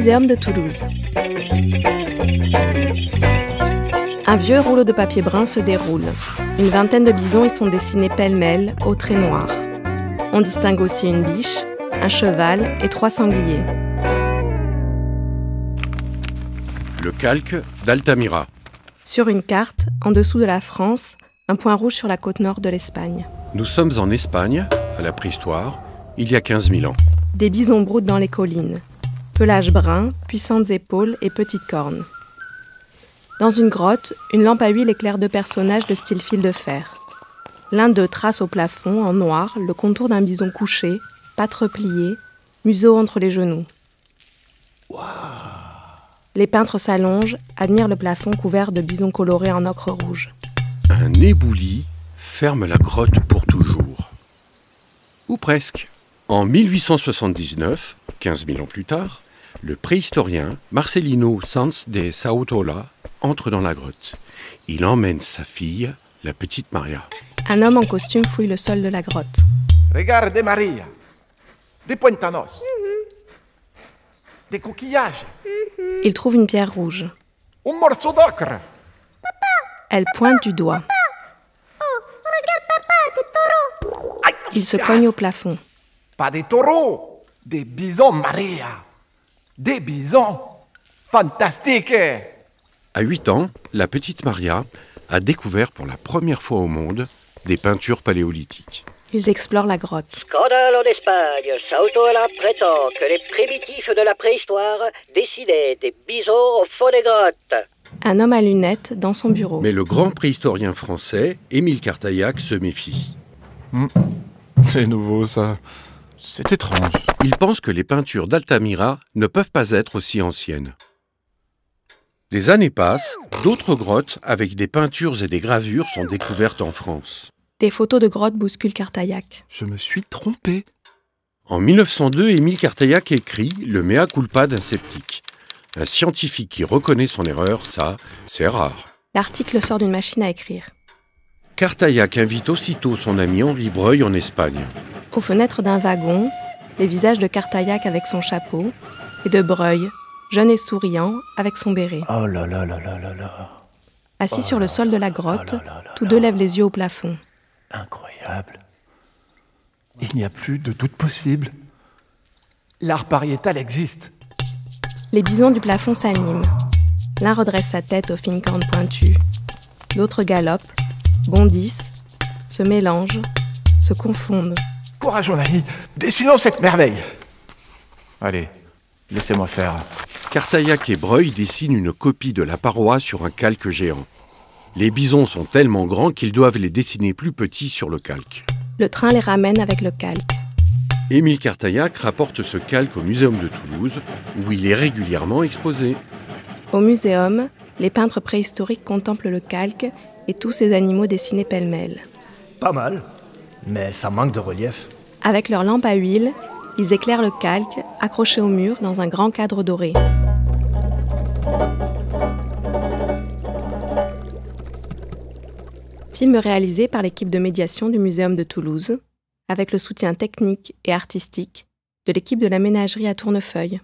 Muséum de Toulouse. Un vieux rouleau de papier brun se déroule. Une vingtaine de bisons y sont dessinés pêle-mêle, aux traits noirs. On distingue aussi une biche, un cheval et 3 sangliers. Le calque d'Altamira. Sur une carte, en dessous de la France, un point rouge sur la côte nord de l'Espagne. Nous sommes en Espagne, à la préhistoire, il y a 15 000 ans. Des bisons broutent dans les collines. Pelage brun, puissantes épaules et petites cornes. Dans une grotte, une lampe à huile éclaire 2 personnages de style fil de fer. L'un d'eux trace au plafond, en noir, le contour d'un bison couché, pattes repliées, museau entre les genoux. Wow. Les peintres s'allongent, admirent le plafond couvert de bisons colorés en ocre rouge. Un éboulis ferme la grotte pour toujours. Ou presque. En 1879, 15 000 ans plus tard, le préhistorien Marcelino Sanz de Sautola entre dans la grotte. Il emmène sa fille, la petite Maria. Un homme en costume fouille le sol de la grotte. Regarde Maria, des pointanos, des coquillages. Il trouve une pierre rouge. Un morceau d'ocre. Elle pointe du doigt. Il se cogne au plafond. Pas des taureaux, des bisons Maria. Des bisons fantastiques. À 8 ans, la petite Maria a découvert pour la première fois au monde des peintures paléolithiques. Ils explorent la grotte. Scandale en Espagne. Sautola prétend que les primitifs de la préhistoire dessinaient des bisons au fond des grottes. Un homme à lunettes dans son bureau. Mais le grand préhistorien français, Émile Cartaillac, se méfie. C'est nouveau, ça. C'est étrange. Il pense que les peintures d'Altamira ne peuvent pas être aussi anciennes. Les années passent, d'autres grottes avec des peintures et des gravures sont découvertes en France. Des photos de grottes bousculent Cartaillac. Je me suis trompé. En 1902, Émile Cartaillac écrit le mea culpa d'un sceptique. Un scientifique qui reconnaît son erreur, ça, c'est rare. L'article sort d'une machine à écrire. Cartaillac invite aussitôt son ami Henri Breuil en Espagne. Aux fenêtres d'un wagon, les visages de Cartaillac avec son chapeau et de Breuil, jeune et souriant, avec son béret. Oh là là là là là là. Assis sur le sol de la grotte, tous deux lèvent les yeux au plafond. Incroyable. Il n'y a plus de doute possible. L'art pariétal existe. Les bisons du plafond s'animent. L'un redresse sa tête aux fines cornes pointues. L'autre galope, bondissent, se mélangent, se confondent. Courage mon ami, dessinons cette merveille. Allez, laissez-moi faire. Cartaillac et Breuil dessinent une copie de la paroi sur un calque géant. Les bisons sont tellement grands qu'ils doivent les dessiner plus petits sur le calque. Le train les ramène avec le calque. Émile Cartaillac rapporte ce calque au Muséum de Toulouse, où il est régulièrement exposé. Au muséum, les peintres préhistoriques contemplent le calque et tous ces animaux dessinés pêle-mêle. Pas mal, mais ça manque de relief. Avec leur lampe à huile, ils éclairent le calque, accroché au mur dans un grand cadre doré. Film réalisé par l'équipe de médiation du Muséum de Toulouse, avec le soutien technique et artistique de l'équipe de la ménagerie à Tournefeuille.